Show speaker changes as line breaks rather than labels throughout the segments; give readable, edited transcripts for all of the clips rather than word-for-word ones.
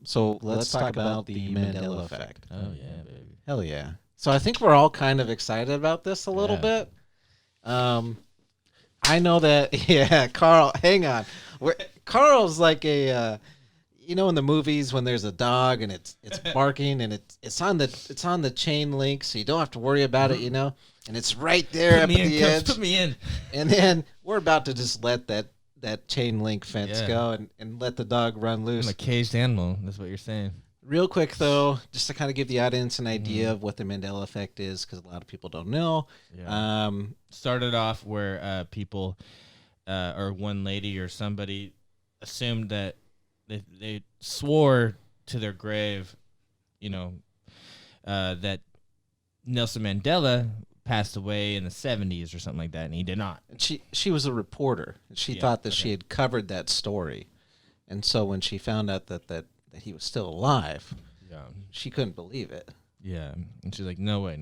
So let's talk about the Mandela Effect.
Oh yeah, baby.
Hell yeah. So I think we're all kind of excited about this a little
Yeah.
bit. I know that, yeah, Carl, hang on. Carl's like in the movies when there's a dog and it's barking and it's on the chain link, so you don't have to worry about it, and it's right there
Put
up
me
at
in,
the
Coach.
edge.
Put me in.
And then we're about to just let that chain link fence
Yeah.
go and let the dog run
I'm
loose.
a caged animal. That's what you're saying.
Real quick, though, just to kind of give the audience an idea
Mm-hmm.
of what the Mandela Effect is, because a lot of people don't know.
Yeah. Started off where people or one lady or somebody assumed that they swore to their grave, that Nelson Mandela passed away in the 70s or something like that, and he did not.
And she was a reporter, and she thought that she had covered that story. And so when she found out that he was still alive, she couldn't believe it.
Yeah, and she's like, no way.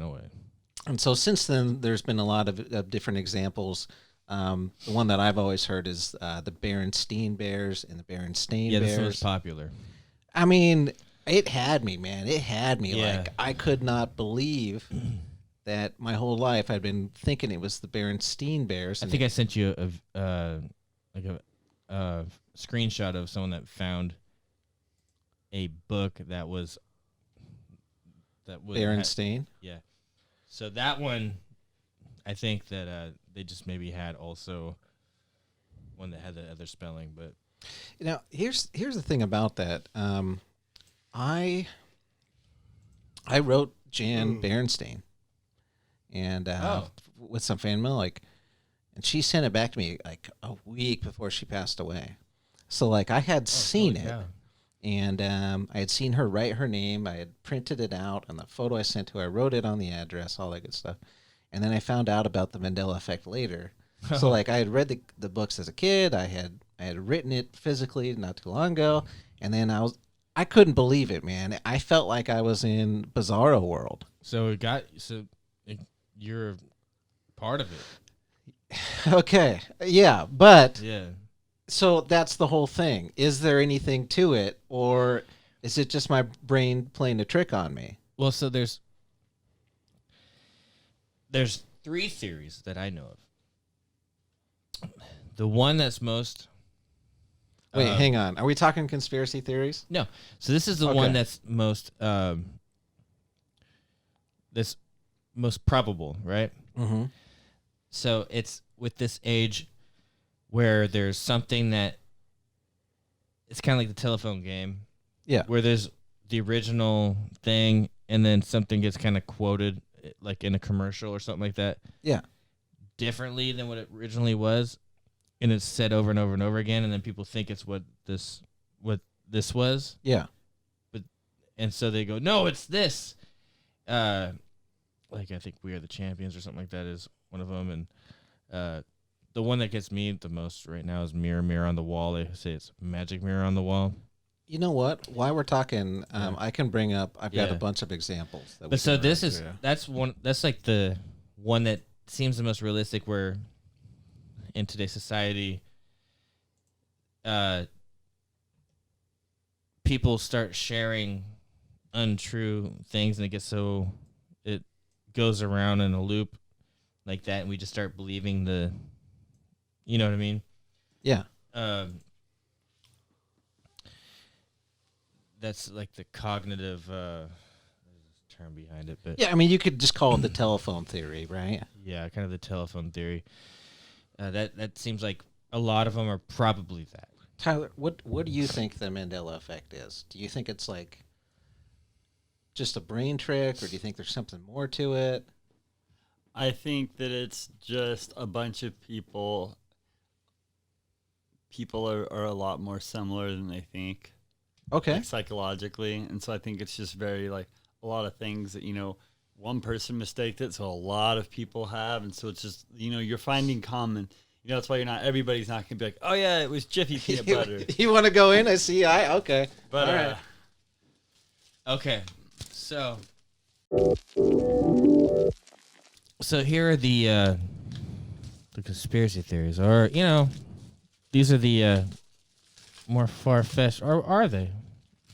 And so since then, there's been a lot of different examples. The one that I've always heard is the Berenstain Bears and the Berenstain
Yeah,
Bears.
this one's popular.
I mean, it had me, man. It had me.
Yeah.
Like, I could not believe that my whole life I'd been thinking it was the Berenstain Bears.
I think I sent you a screenshot of someone that found a book that was
Berenstain.
yeah. So that one, I think that they just maybe had also one that had the other spelling, but
Here's the thing about that. I wrote Jan Berenstain, and with some fan mail, and she sent it back to me like a week before she passed away. So like I had seen it.
Yeah.
And I had seen her write her name. I had printed it out, and the photo I sent to her, I wrote it on the address, all that good stuff. And then I found out about the Mandela Effect later. So like I had read the books as a kid. I had written it physically not too long ago, and then I couldn't believe it, man. I felt like I was in Bizarro world.
So you're part of it.
Okay, yeah, but
Yeah.
so that's the whole thing. Is there anything to it, or is it just my brain playing a trick on me?
Well, so there's three theories that I know of. The one that's most
Wait, hang on. Are we talking conspiracy theories?
no. So this is the one that's most this most probable, right?
Mm-hmm.
So it's with this age where there's something that it's kind of like the telephone game.
Yeah.
Where there's the original thing and then something gets kind of quoted like in a commercial or something like that.
Yeah.
Differently than what it originally was. And it's said over and over and over again, and then people think it's what this was.
Yeah.
And so they go, no, it's this. Like I think We Are the Champions or something like that is one of them. And the one that gets me the most right now is Mirror, Mirror on the Wall. They say it's Magic Mirror on the Wall.
You know what? While we're talking, I can bring up. I've got a bunch of examples.
But so this is that's one. That's like the one that seems the most realistic. Where in today's society, people start sharing untrue things, and it goes around in a loop like that, and we just start believing you know what I mean?
Yeah.
That's like the cognitive term behind it, but
Yeah, I mean, you could just call it the telephone theory, right?
yeah, kind of the telephone theory. That seems like a lot of them are probably that.
Tyler, what do you think the Mandela Effect is? Do you think it's like just a brain trick, or do you think there's something more to it?
I think that it's just a bunch of people. People are a lot more similar than they think.
Okay.
Like psychologically. And so I think it's just very like a lot of things that, one person mistaked it, so a lot of people have. And so it's just, you're finding common. That's why everybody's not going to be like, oh yeah, it was Jiffy peanut butter.
You want to go in? I see. Okay.
But,
all right.
Okay, so here are the conspiracy theories, or these are the more far-fetched, or are they?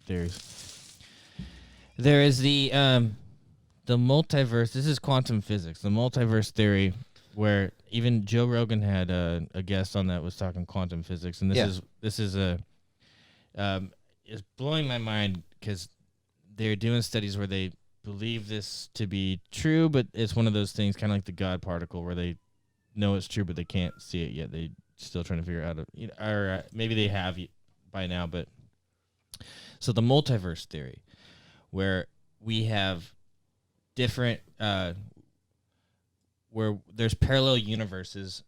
theories. There is the multiverse. This is quantum physics. The multiverse theory, where even Joe Rogan had a guest on that was talking quantum physics, and this is is blowing my mind because they're doing studies where they believe this to be true, but it's one of those things, kind of like the God particle, where they know it's true, but they can't see it yet. They still trying to figure out, or maybe they have by now. But so the multiverse theory, where we have different, where there's parallel universes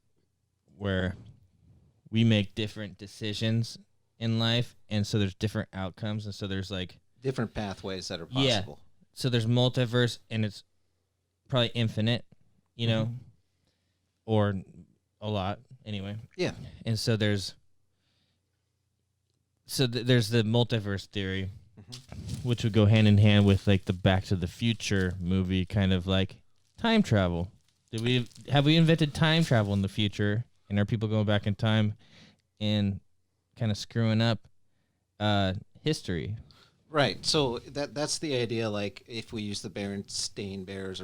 where we make different decisions in life, and so there's different outcomes, and so there's like
different pathways that are possible.
So there's multiverse, and it's probably infinite, or a lot anyway.
Yeah.
And so there's the multiverse theory, which would go hand in hand with like the Back to the Future movie, kind of like time travel. Have we invented time travel in the future, and are people going back in time and kind of screwing up history?
Right. So that's the idea. Like, if we use the Berenstain Bears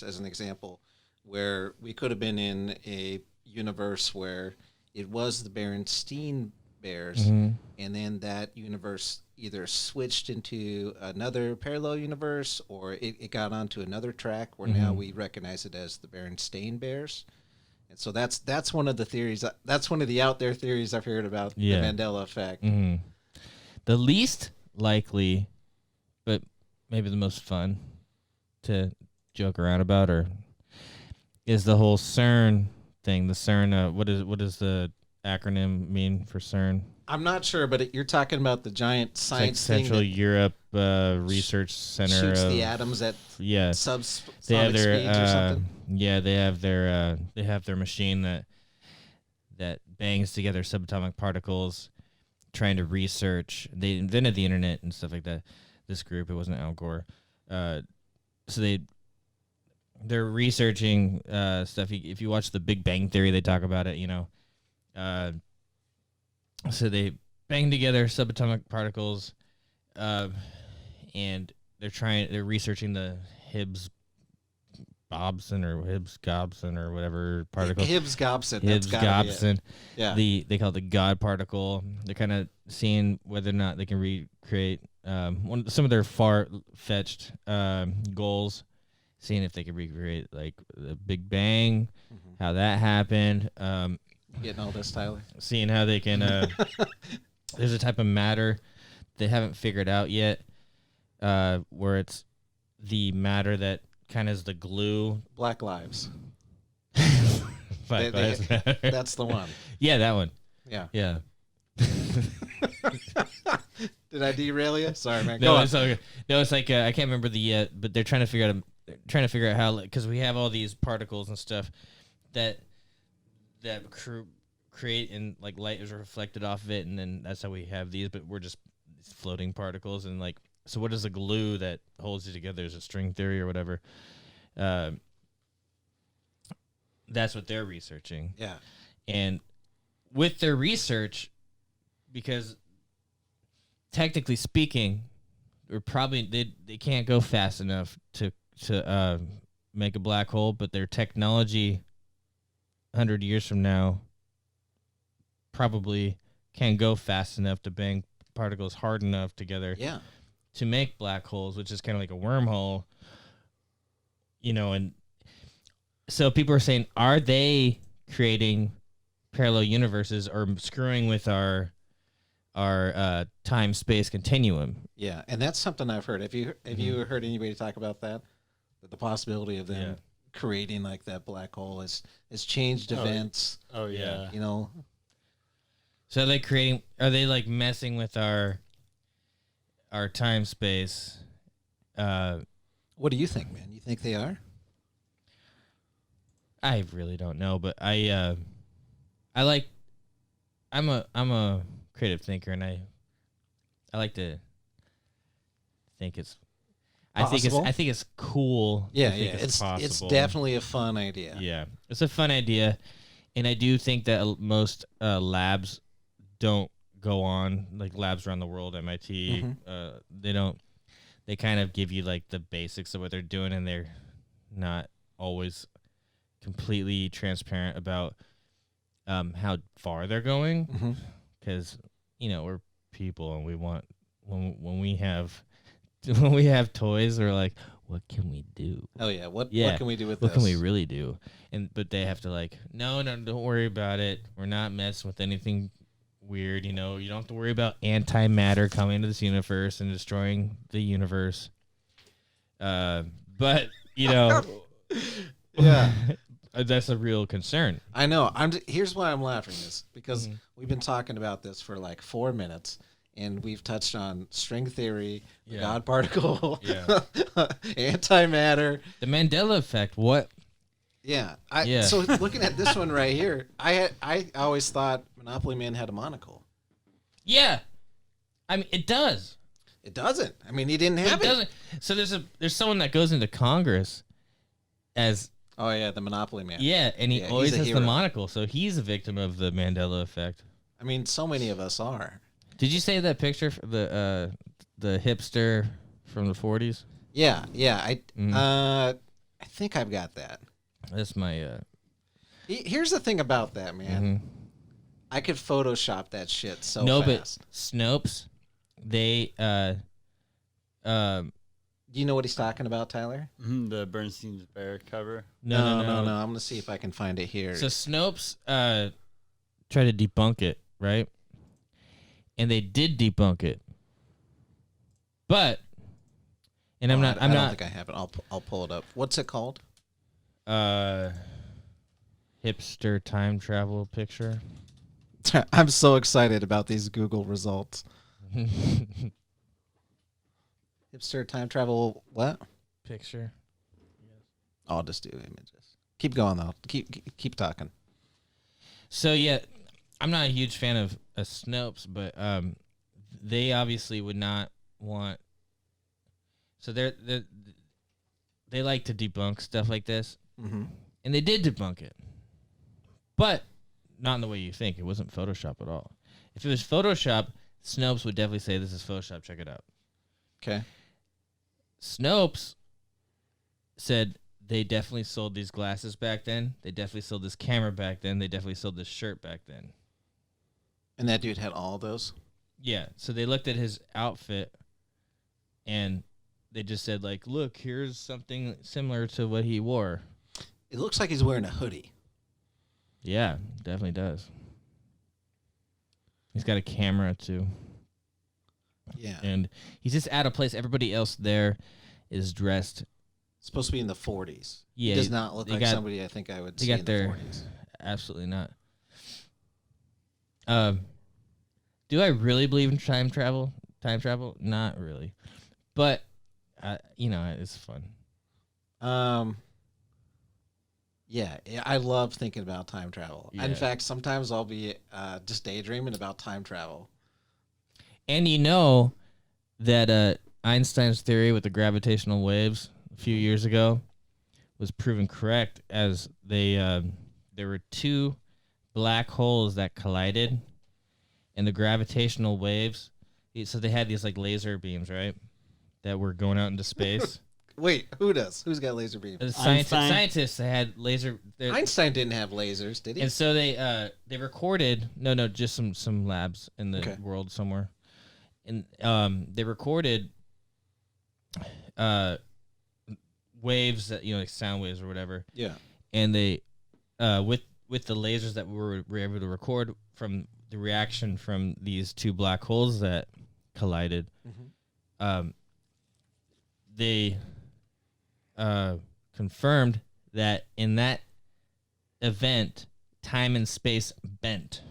as an example, where we could have been in a universe where it was the Berenstain Bears, and then that universe either switched into another parallel universe, or it got onto another track where now we recognize it as the Berenstain Bears. And so that's one of the theories. That's one of the out there theories I've heard about the Mandela Effect.
The least likely, but maybe the most fun to joke around about, is the whole CERN thing. The CERN, what does the acronym mean for CERN?
I'm not sure, but you're talking about the giant science thing.
Central Europe Research Center.
Shoots the atoms at subsonic speeds or something.
Yeah, they have their machine that bangs together subatomic particles, trying to research. They invented the internet and stuff like that. This group, it wasn't Al Gore. So they're researching stuff. If you watch The Big Bang Theory, they talk about it. So they bang together subatomic particles, and they're researching the Higgs-Boson or whatever particle.
Higgs-Gobson. Yeah.
They call it the God particle. They're kind of seeing whether or not they can recreate some of their far-fetched goals, seeing if they can recreate like the Big Bang, how that happened.
Getting all this, Tyler.
Seeing how they can. There's a type of matter they haven't figured out yet, where it's the matter that kind of is the glue.
Black Lives.
Black Lives Matter.
That's the one.
Yeah, that one.
Yeah. Did I derail you? Sorry, man.
No, it's okay. No, it's like I can't remember but they're trying to figure out how, because we have all these particles and stuff that create, and like light is reflected off of it, and then that's how we have these, but we're just floating particles. And like, so what is the glue that holds it together? Is it string theory or whatever? That's what they're researching.
Yeah.
And with their research, because technically speaking, they can't go fast enough to make a black hole, but their technology 100 years from now probably can go fast enough to bang particles hard enough together to make black holes, which is kind of like a wormhole, and so people are saying, are they creating parallel universes or screwing with our time-space continuum?
Yeah, and that's something I've heard. Have you heard anybody talk about that? The possibility of them creating like that black hole has changed events.
Oh yeah.
So are they like messing with our time space?
What do you think, man? You think they are?
I really don't know, but I'm a creative thinker, and I like to think it's
possible?
I think it's cool.
Yeah,
it's
definitely a fun idea.
Yeah, it's a fun idea, and I do think that most labs don't go on, like labs around the world, MIT. They kind of give you like the basics of what they're doing, and they're not always completely transparent about how far they're going, because we're people, and we want when we have toys, we're like, what can we do?
Oh yeah, what can we do with this?
What can we really do? But they have to like, no, don't worry about it. We're not messing with anything weird. You don't have to worry about antimatter coming into this universe and destroying the universe. But yeah, that's a real concern.
I know. Here's why I'm laughing is because we've been talking about this for like 4 minutes. And we've touched on string theory, the God particle, antimatter,
the Mandela Effect. What?
Yeah. So looking at this one right here, I always thought Monopoly Man had a monocle.
Yeah, I mean it does.
It doesn't. I mean he didn't have it.
Doesn't. So there's someone that goes into Congress as
the Monopoly Man.
Yeah, and he always has the monocle, so he's a victim of the Mandela Effect.
I mean, so many of us are.
Did you say that picture, the hipster from the 40s?
Yeah. I think I've got that.
That's my.
Here's the thing about that, man. I could Photoshop that shit so fast.
No, but Snopes, they.
Do you know what he's talking about, Tyler?
The Bernstein's Bear cover.
No. I'm gonna see if I can find it here.
So Snopes try to debunk it, right? And they did debunk it, but, and I don't
think I have it. I'll pull it up. What's it called?
Hipster time travel picture.
I'm so excited about these Google results. Hipster time travel what?
Picture.
I'll just do images. Keep going though. Keep talking.
So yeah, I'm not a huge fan of Snopes, but they obviously would not want. So they like to debunk stuff like this, and they did debunk it, but not in the way you think. It wasn't Photoshop at all. If it was Photoshop, Snopes would definitely say this is Photoshop. Check it out.
Okay.
Snopes said they definitely sold these glasses back then. They definitely sold this camera back then. They definitely sold this shirt back then.
And that dude had all those?
Yeah. So they looked at his outfit and they just said, like, look, here's something similar to what he wore.
It looks like he's wearing a hoodie.
Yeah, definitely does. He's got a camera, too.
Yeah.
And he's just at a place. Everybody else there is dressed.
It's supposed to be in the 40s.
Yeah.
He does not look like somebody I think I would see in the 40s.
Absolutely not. Do I really believe in time travel? Not really. But, it's fun.
Yeah, I love thinking about time travel.
Yeah.
In fact, sometimes I'll be just daydreaming about time travel.
And you know that Einstein's theory with the gravitational waves a few years ago was proven correct, as there were two black holes that collided, and the gravitational waves. So they had these like laser beams, right, that were going out into space.
Wait, who does? Who's got laser beams?
Scientists that had laser.
Einstein didn't have lasers, did he?
And so they recorded. No, just some labs in the world somewhere, and they recorded waves that like sound waves or whatever.
Yeah.
And they with the lasers that we were able to record from the reaction from these two black holes that collided, they confirmed that in that event, time and space bent.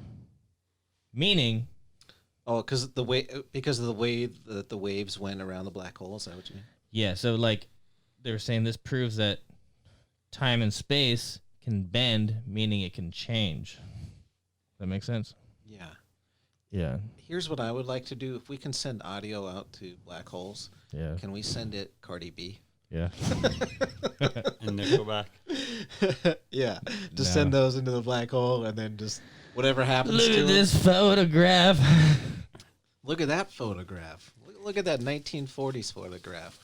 Meaning,
because of the way that the waves went around the black hole. Is that what you mean?
Yeah. So like they were saying, this proves that time and space can bend, meaning it can change. That makes sense?
Yeah.
Yeah.
Here's what I would like to do. If we can send audio out to black holes, can we send it Cardi B?
Yeah.
And Nickelback.
Yeah. Just send those into the black hole and then just Whatever happens
Look
to
at
him.
this photograph.
Look at that photograph. Look at that 1940s photograph.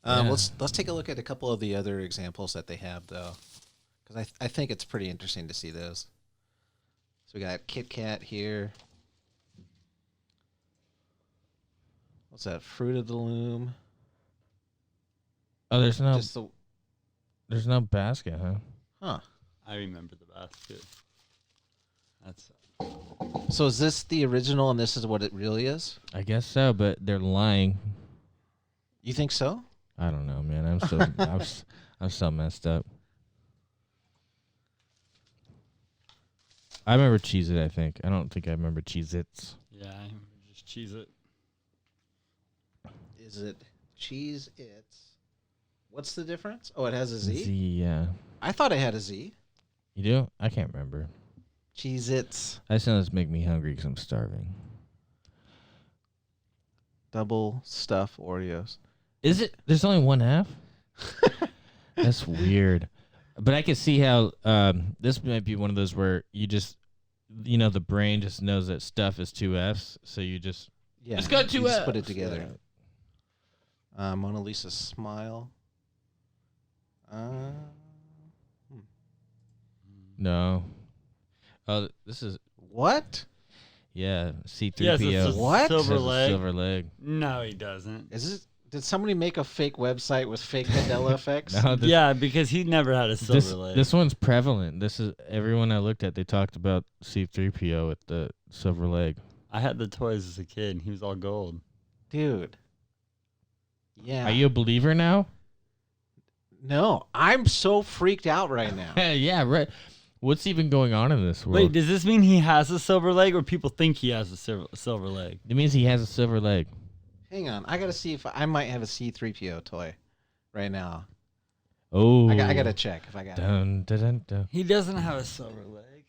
Yeah.
Let's take a look at a couple of the other examples that they have, though, because I think it's pretty interesting to see those. So we got Kit Kat here. What's that? Fruit of the Loom.
Oh, there's no
Just the
basket, huh?
huh.
I remember the basket. That's
So is this the original, and this is what it really is?
I guess so, but they're lying.
You think so?
I don't know, man. I'm so I'm so messed up. I remember Cheez-It, I think. I don't think I remember Cheez-Its.
yeah. I remember just cheese it.
Is it Cheese Its? What's the difference? Oh, it has a Z?
Z, yeah.
I thought it had a Z.
You do? I can't remember.
Cheese Its.
That sounds make me hungry because I'm starving.
Double stuff Oreos.
Is it? There's only one half? That's weird. But I can see how this might be one of those where you just, the brain just knows that stuff is two Fs, so you just
Yeah.
It's got two
you just put it
Fs.
together. Mona Lisa's smile.
no. Oh, this is
What?
C3PO.
Yes, it's a
What?
silver
Says a
leg.
silver leg.
No, he doesn't.
Is this? Did somebody make a fake website with fake Mandela effects?
No, this,
Yeah, because he never had a silver leg.
this one's prevalent. This is everyone I looked at. They talked about C3PO with the silver leg.
I had the toys as a kid, and he was all gold.
Dude. Yeah.
Are you a believer now?
No, I'm so freaked out right now.
Yeah, right. What's even going on in this world?
Wait, does this mean he has a silver leg, or people think he has a silver leg?
It means he has a silver leg.
Hang on, I gotta see if I might have a C3PO toy right now.
Oh,
I gotta check if I got it.
Dun, dun, dun, dun.
He doesn't have a silver leg.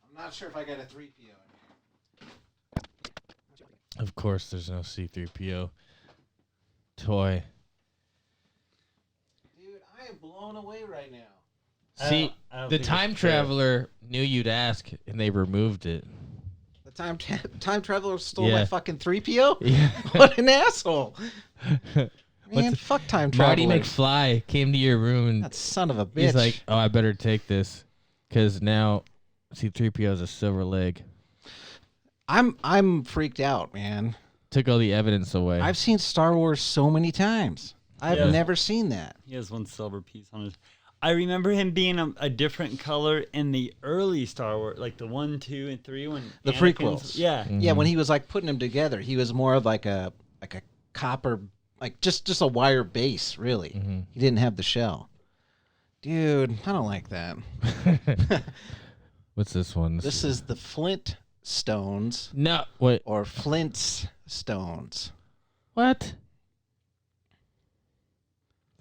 I'm not sure if I got a 3PO.
Of course, there's no C3PO toy.
Dude, I am blown away right now.
See,
I don't
the
think it's
time
fair.
traveler knew you'd ask, and they removed it.
The time traveler stole
Yeah.
my fucking 3PO?
Yeah.
What an asshole. Man,
the-
fuck time
Marty
traveler.
McFly came to your room and
That son of a bitch.
he's like, "Oh, I better take this, because now C3PO is a silver leg."
I'm freaked out, man.
Took all the evidence away.
I've seen Star Wars so many times. I've
Yeah.
never seen that.
He has one silver piece on his. I remember him being a different color in the early Star Wars, like the 1, 2, and 3 when
The
Anakin's-
prequels.
Yeah,
Mm-hmm.
Yeah, when he was like putting them together, he was more of like a copper, like just a wire base, really.
Mm-hmm.
He didn't have the shell. Dude, I don't like that.
What's this one?
This is the Flint Stones
no. What?
or Flint's Stones.
What?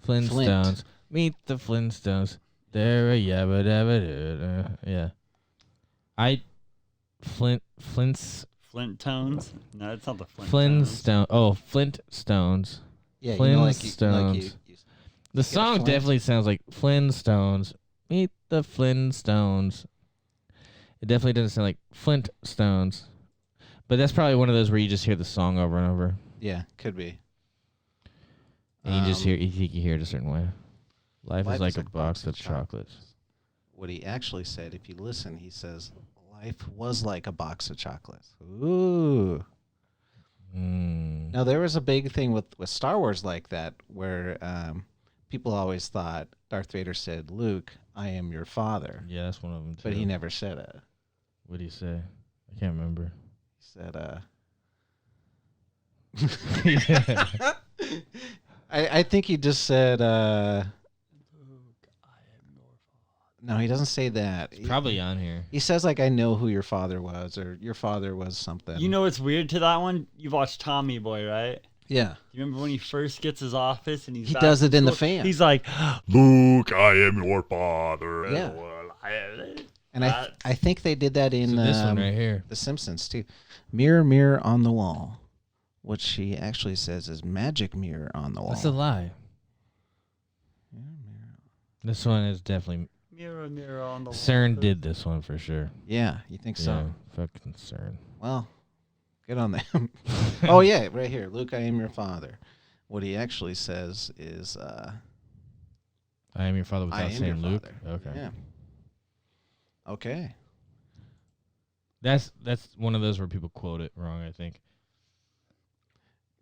Flintstones.
Flint.
Meet the Flintstones. There a yabba dabba yeah. Flint's
Flint tones. No, it's not the Flint.
Flintstone. Oh, Flintstones.
Yeah,
Flintstones. The
a
song
Flint?
definitely sounds like Flintstones. Meet the Flintstones. It definitely doesn't sound like Flintstones. But that's probably one of those where you just hear the song over and over.
Yeah, could be.
And you just hear, you think you hear it a certain way. Life is like a box of
chocolates.
chocolates.
What he actually said, if you listen, he says, life was like a box of chocolates. Ooh.
Mm.
Now, there was a big thing with Star Wars like that where people always thought Darth Vader said, Luke, I am your father.
Yeah, that's one of them too.
But he never said it.
What do you say? I can't remember.
He said,
Yeah.
I think he just said, no, he doesn't say that.
Probably on here.
He says, like, I know who your father was, or your father was something.
You know what's weird to that one? You've watched Tommy Boy, right?
Yeah.
You remember when he first gets his office and
He does it in the fan.
He's like,
Luke, I am your father.
Yeah.
well,
And I think they did that in
So this one right here.
The Simpsons, too. Mirror, mirror on the wall. What she actually says is magic mirror on the wall.
That's a lie. This one is definitely
Mirror, mirror on the wall.
CERN did this one for sure.
Yeah, you think so?
Yeah, fucking CERN.
Well, good on them. Oh yeah, right here. Luke, I am your father. What he actually says is,
I am your father
I
without
am your
saying Luke.
father.
Okay.
Yeah. Okay.
That's one of those where people quote it wrong, I think.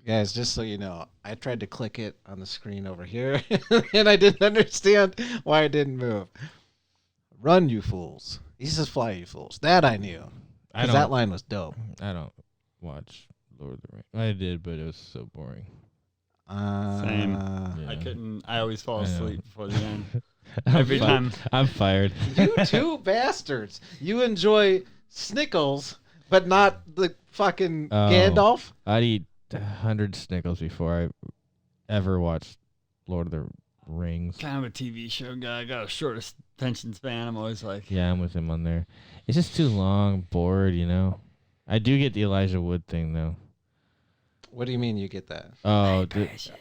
Guys, just so you know, I tried to click it on the screen over here, and I didn't understand why it didn't move. Run, you fools. He says fly, you fools. That I knew. Because that line was dope.
I don't watch Lord of the Rings. I did, but it was so boring.
Same.
Yeah.
I couldn't. I always fall
I know.
asleep before the end.
I'm
Every
fi-
time.
I'm fired.
You two bastards. You enjoy Snickles, but not the fucking
Oh.
Gandalf?
I'd eat 100 Snickles before I ever watched Lord of the Rings.
Kind of a TV show guy. I got a short attention span. I'm always like,
Yeah, I'm with him on there. It's just too long, bored, you know. I do get the Elijah Wood thing though.
What do you mean you get that?
Oh,
precious.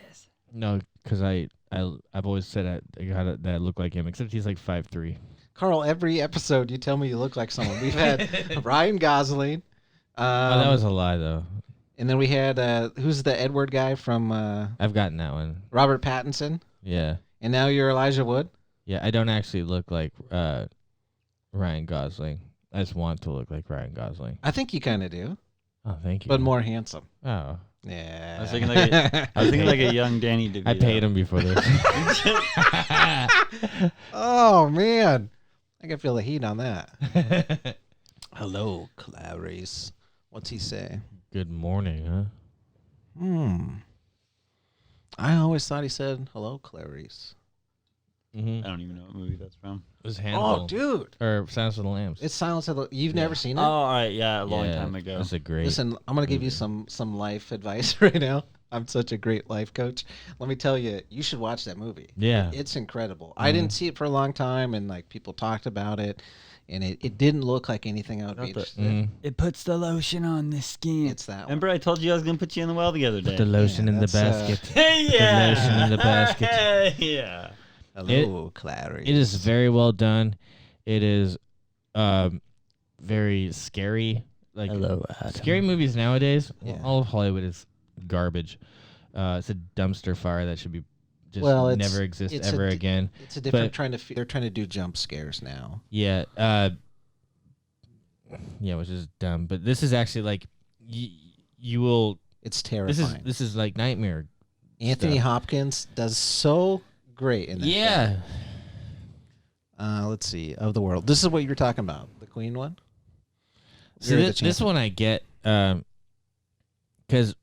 no, because I've always said I got that look like him, except he's like 5'3".
Carl, every episode you tell me you look like someone. We've had Ryan Gosling.
Oh, that was a lie though.
And then we had, who's the Edward guy from
I've gotten that one.
Robert Pattinson?
Yeah,
And now you're Elijah Wood?
yeah. I don't actually look like Ryan Gosling. I just want to look like Ryan Gosling.
I think you kind of do,
Oh, thank you.
but more handsome.
Oh,
Yeah.
I was thinking like a young Danny DeVito.
I paid him before this.
Oh, man. I can feel the heat on that. Hello, Clarice. What's he say?
Good morning, huh?
I always thought he said, hello, Clarice.
Mm-hmm.
I don't even know what movie that's from.
It was Hannibal.
Oh, dude.
Or Silence of the Lambs.
It's Silence of the... You've never seen
Oh,
it?
all right. Yeah, a long
Yeah,
time ago.
That's a great.
Listen, I'm going to give you some life advice right now. I'm such a great life coach. Let me tell you, you should watch that movie.
Yeah.
It's incredible. I didn't see it for a long time, and like people talked about it, and it didn't look like anything I would be interested in.
It puts the lotion on the skin.
It's that one.
Remember, I told you I was gonna put you in the well the other day.
The lotion in the
that's,
basket.
Hey, yeah.
The lotion in the basket.
Yeah.
Hello, Clarice.
It is very well done. It is very scary. Like
Hello, Adam.
scary movies nowadays.
Yeah.
All of Hollywood is garbage. It's a dumpster fire that should be just
Well, it's-
never exist
it's
ever
a d-
again.
It's a different
But-
they're trying to do jump scares now.
Yeah. Yeah, which is dumb. But this is actually like you will.
It's
This
terrifying.
is like nightmare.
Anthony
stuff.
Hopkins does so great in that.
Yeah.
Let's see. Of the World. This is what you're talking about. The Queen one?
So
You're the
this
champion.
one I get because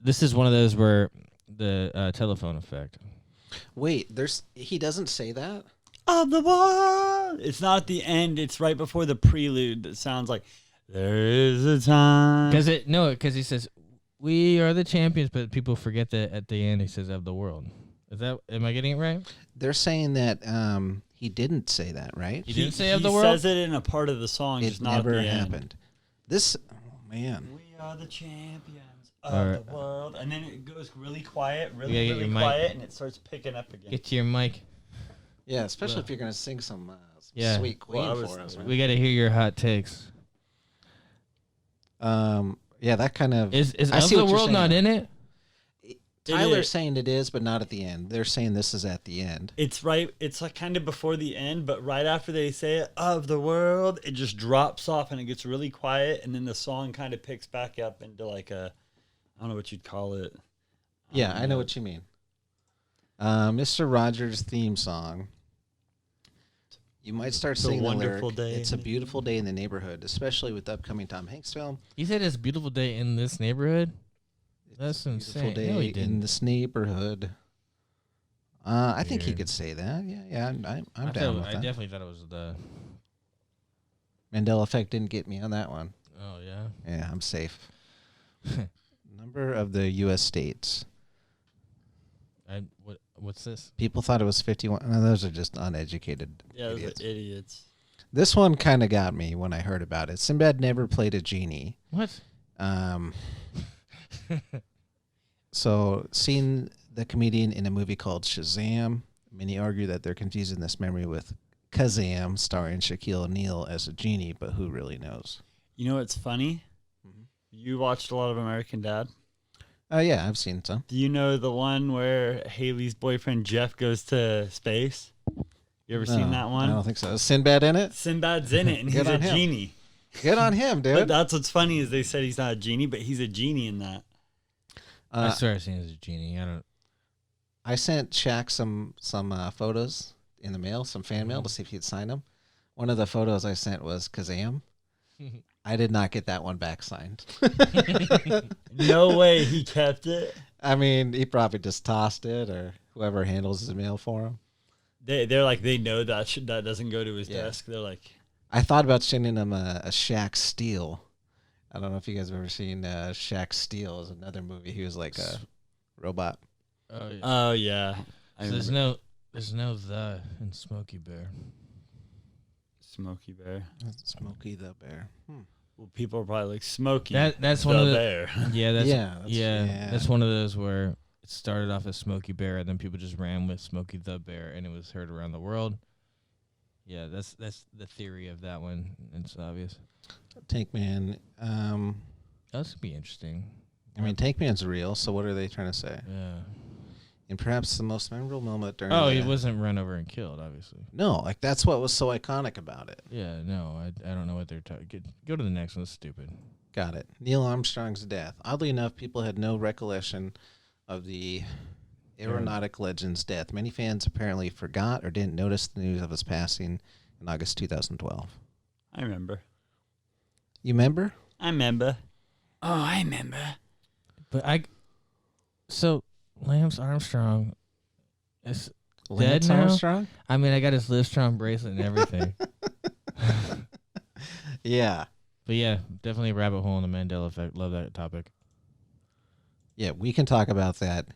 this is one of those where the telephone effect.
Wait, he doesn't say that?
Of the world. It's not at the end. It's right before the prelude that sounds like there is a time.
Because he says we are the champions, but people forget that at the end he says of the world. Am I getting it right?
They're saying that he didn't say that, right?
He didn't say of the
He
world?
says it in a part of the song,
It
just not
never
at the
happened.
end.
This, oh man.
We are the champions of
Alright.
the world. And then it goes really quiet,
You
really,
gotta get
really
your mic.
quiet, and it starts picking up again.
Get to your mic.
Yeah, especially if you're gonna sing some
Yeah.
sweet Queen
Well, I was-
for us. Man.
We got to hear your hot takes.
Yeah, that kind of
Is
I
of
see
the
what you're
world
saying.
not in it?
Tyler's
is.
saying it is, but not at the end. They're saying this is at the end.
It's right. It's like kind of before the end, but right after they say it, of the world, it just drops off and it gets really quiet, and then the song kind of picks back up into like a, I don't know what you'd call it.
Yeah, I know what you mean. Mr. Rogers' theme song. You might start
It's a
singing the
wonderful
lyric.
day
It's a
in the
beautiful day in the neighborhood, especially with the upcoming Tom Hanks film.
He said it's a beautiful day in this neighborhood. That's
It's a beautiful
insane.
day
No, he
in
didn't.
this neighborhood. I think he
Weird.
could say that. Yeah, I'm
I
down with that.
definitely thought it was the.
Mandela Effect didn't get me on that one.
Oh yeah.
Yeah, I'm safe. Number of the U.S. states.
What's this?
People thought it was 51. No, those are just uneducated
Yeah, those
idiots.
are idiots.
This one kind of got me when I heard about it. Sinbad never played a genie.
What?
So seeing the comedian in a movie called Shazam, Many argue that they're confusing this memory with Kazam, starring Shaquille O'Neal as a genie, but who really knows?
You know what's funny?
Mhm.
You watched a lot of American Dad.
Oh, yeah, I've seen some.
Do you know the one where Haley's boyfriend Jeff goes to space? You ever seen that
I
one?
don't think so. Is Sinbad in it?
Sinbad's in it, and he's
Good
a
on him.
genie.
Good on him,
But
dude.
that's what's funny is they said he's not a genie, but he's a genie in that.
I swear I've seen it as a genie. I don't.
I sent Shaq some photos in the mail, some fan mail, to see if he'd sign them. One of the photos I sent was Kazam. I did not get that one back signed.
No way he kept it.
I mean, he probably just tossed it, or whoever handles his mail for him.
They're like, they know that that doesn't go to his
Yeah.
desk. They're like,
I thought about sending him a Shaq Steel. I don't know if you guys have ever seen Shaq Steel. Is another movie. He was like a robot.
Oh, yeah.
oh yeah. I
So there's
remember.
no the in Smokey Bear.
Smokey Bear.
Smokey the Bear.
Well, people are probably like Smokey.
That's
the
one of the
bear.
yeah
Yeah,
that's one of those where it started off as Smokey Bear and then people just ran with Smokey the Bear and it was heard around the world. Yeah, that's the theory of that one. It's obvious.
Tank Man.
That's gonna be interesting.
I mean, Tank Man's real. So what are they trying to say?
Yeah.
And perhaps the most memorable moment during.
Oh, he
the,
wasn't run over and killed, obviously.
No, like that's what was so iconic about it.
Yeah, no, I don't know what they're talking. Go to the next one. It's stupid.
Got it. Neil Armstrong's death. Oddly enough, people had no recollection of the aeronautic legend's death. Many fans apparently forgot or didn't notice the news of his passing in August 2012.
I remember.
You remember?
I remember. Oh, I remember.
But so Lance Armstrong is
Lance
now?
Armstrong?
I mean, I got his Livestrong bracelet and everything.
Yeah.
But yeah, definitely a rabbit hole in the Mandela Effect. Love that topic.
Yeah, we can talk about that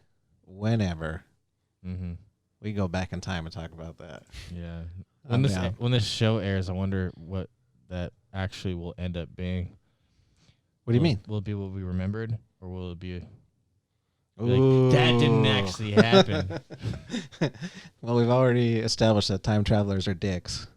whenever.
Mm-hmm.
We go back in time and talk about that.
Yeah.
I'm
When
down.
when this show airs, I wonder what that actually will end up being.
What do you mean?
Will it be what we remembered, or will it be
Ooh.
like, that didn't actually happen?
Well, we've already established that time travelers are dicks.